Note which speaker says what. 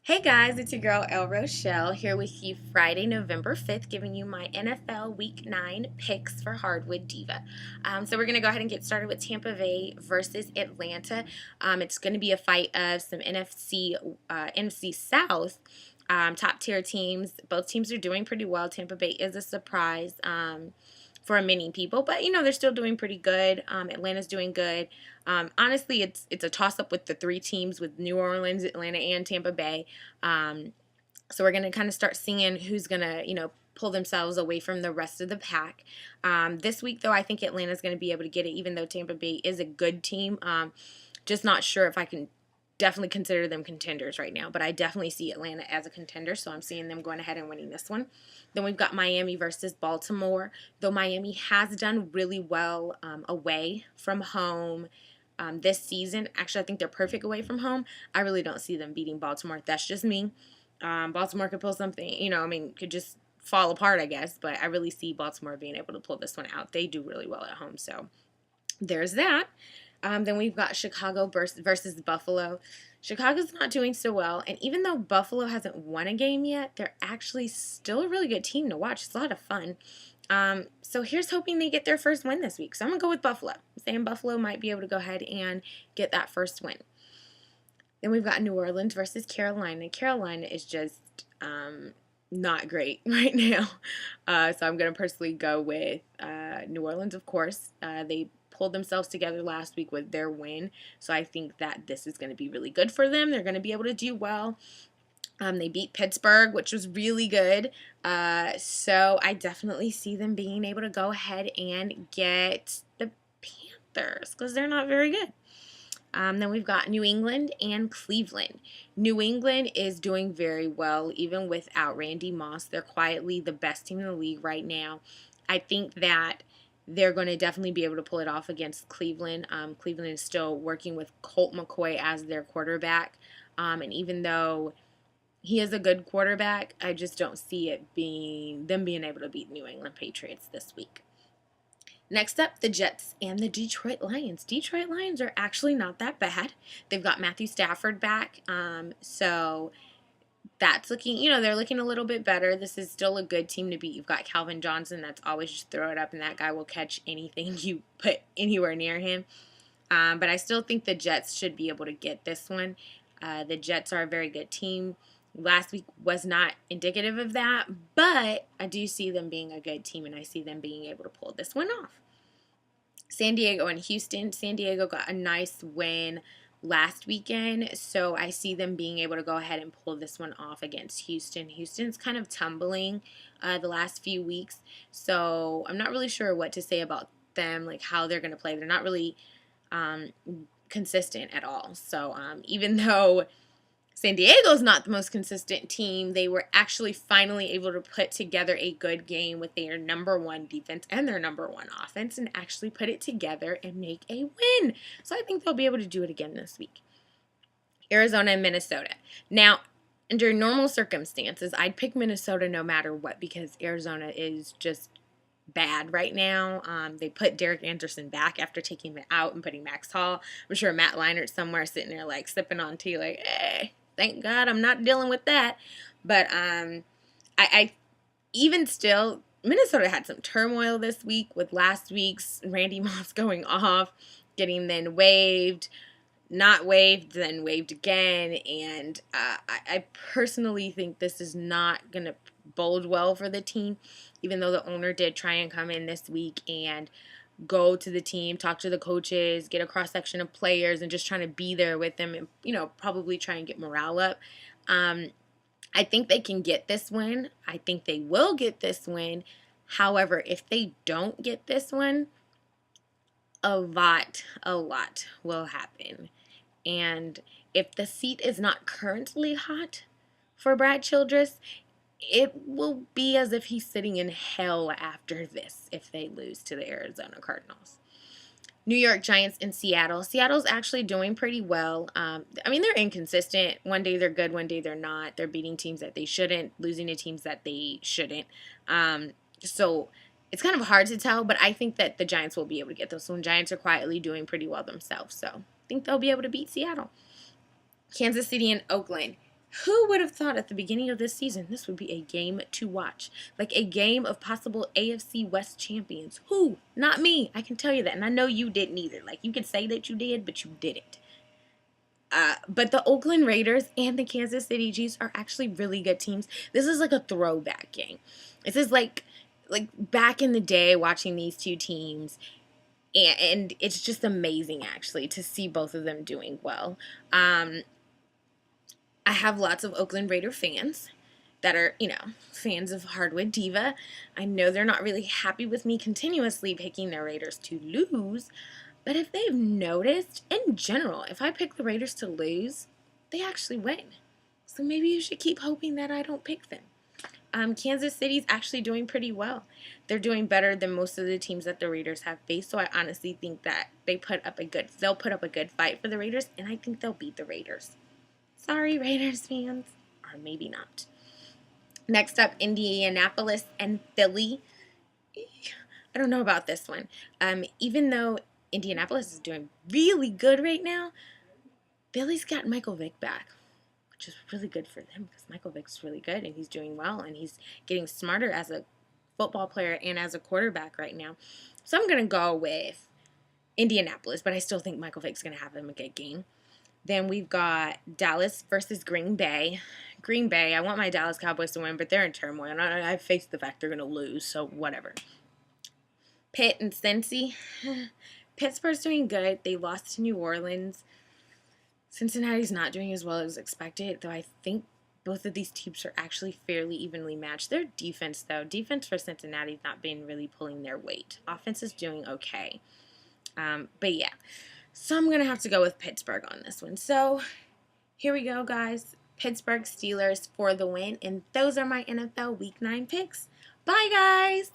Speaker 1: Hey guys, it's your girl Rochelle here with you Friday, November 5th, giving you my NFL Week 9 picks for Hardwood Diva. So we're going to go ahead and get started with Tampa Bay versus Atlanta. It's going to be a fight of some NFC South top tier teams. Both teams are doing pretty well. Tampa Bay is a surprise for many people, but they're still doing pretty good. Atlanta's doing good. Honestly, it's a toss up with the three teams with New Orleans, Atlanta, and Tampa Bay. So we're gonna kind of start seeing who's gonna pull themselves away from the rest of the pack. This week, though, I think Atlanta's going to be able to get it, even though Tampa Bay is a good team. Just not sure if I can definitely consider them contenders right now, but I definitely see Atlanta as a contender, so I'm seeing them going ahead and winning this one. Then we've got Miami versus Baltimore. Though Miami has done really well away from home this season. Actually, I think they're perfect away from home. I really don't see them beating Baltimore. That's just me. Baltimore could pull something, could just fall apart, I guess, but I really see Baltimore being able to pull this one out. They do really well at home, so there's that. Then we've got Chicago versus Buffalo. Chicago's not doing so well, and even though Buffalo hasn't won a game yet, they're actually still a really good team to watch. It's a lot of fun. So here's hoping they get their first win this week. So I'm going to go with Buffalo. I'm saying Buffalo might be able to go ahead and get that first win. Then we've got New Orleans versus Carolina. Carolina is just not great right now. So I'm going to personally go with New Orleans, of course. They pulled themselves together last week with their win. So I think that this is going to be really good for them. They're going to be able to do well. They beat Pittsburgh, which was really good. So I definitely see them being able to go ahead and get the Panthers because they're not very good. Then we've got New England and Cleveland. New England is doing very well, even without Randy Moss. They're quietly the best team in the league right now. I think that they're going to definitely be able to pull it off against Cleveland. Cleveland is still working with Colt McCoy as their quarterback. And even though he is a good quarterback, I just don't see them being able to beat New England Patriots this week. Next up, the Jets and the Detroit Lions. Detroit Lions are actually not that bad. They've got Matthew Stafford back, so that's looking, they're looking a little bit better. This is still a good team to beat. You've got Calvin Johnson that's always just throw it up, and that guy will catch anything you put anywhere near him. But I still think the Jets should be able to get this one. The Jets are a very good team. Last week was not indicative of that, but I do see them being a good team, and I see them being able to pull this one off. San Diego and Houston. San Diego got a nice win last weekend, so I see them being able to go ahead and pull this one off against Houston. Houston's kind of tumbling the last few weeks, so I'm not really sure what to say about them, like how they're going to play. They're not really consistent at all. So even though San Diego's not the most consistent team, they were actually finally able to put together a good game with their number one defense and their number one offense and actually put it together and make a win. So I think they'll be able to do it again this week. Arizona and Minnesota. Now, under normal circumstances, I'd pick Minnesota no matter what because Arizona is just bad right now. They put Derek Anderson back after taking him out and putting Max Hall. I'm sure Matt Leinert's somewhere sitting there like sipping on tea like, hey, thank God I'm not dealing with that. But I even still, Minnesota had some turmoil this week with last week's Randy Moss going off, getting then waived, not waived, then waived again. And I personally think this is not going to bode well for the team, even though the owner did try and come in this week and go to the team, talk to the coaches, get a cross-section of players, and just trying to be there with them and, probably try and get morale up. I think they can get this win. I think they will get this win. However, if they don't get this one, a lot will happen. And if the seat is not currently hot for Brad Childress, it will be as if he's sitting in hell after this if they lose to the Arizona Cardinals. New York Giants and Seattle. Seattle's actually doing pretty well. They're inconsistent. One day they're good, one day they're not. They're beating teams that they shouldn't, losing to teams that they shouldn't. So it's kind of hard to tell, but I think that the Giants will be able to get this one. Giants are quietly doing pretty well themselves, so I think they'll be able to beat Seattle. Kansas City and Oakland. Who would have thought at the beginning of this season this would be a game to watch? Like a game of possible AFC West champions. Who? Not me. I can tell you that. And I know you didn't either. Like, you could say that you did, but you didn't. But the Oakland Raiders and the Kansas City Chiefs are actually really good teams. This is like a throwback game. This is like back in the day watching these two teams, and it's just amazing actually to see both of them doing well. I have lots of Oakland Raider fans that are, fans of Hardwood Diva. I know they're not really happy with me continuously picking their Raiders to lose, but if they've noticed, in general, if I pick the Raiders to lose, they actually win. So maybe you should keep hoping that I don't pick them. Kansas City's actually doing pretty well. They're doing better than most of the teams that the Raiders have faced, so I honestly think that they'll put up a good fight for the Raiders, and I think they'll beat the Raiders. Sorry, Raiders fans. Or maybe not. Next up, Indianapolis and Philly. I don't know about this one. Even though Indianapolis is doing really good right now, Philly's got Michael Vick back, which is really good for them because Michael Vick's really good and he's doing well and he's getting smarter as a football player and as a quarterback right now. So I'm going to go with Indianapolis, but I still think Michael Vick's going to have them a good game. Then we've got Dallas versus Green Bay. Green Bay, I want my Dallas Cowboys to win, but they're in turmoil. And I face the fact they're going to lose, so whatever. Pitt and Cincy. Pittsburgh's doing good. They lost to New Orleans. Cincinnati's not doing as well as expected, though I think both of these teams are actually fairly evenly matched. Their defense, though, for Cincinnati's not been really pulling their weight. Offense is doing okay. But yeah. So I'm going to have to go with Pittsburgh on this one. So here we go, guys. Pittsburgh Steelers for the win. And those are my NFL Week 9 picks. Bye, guys.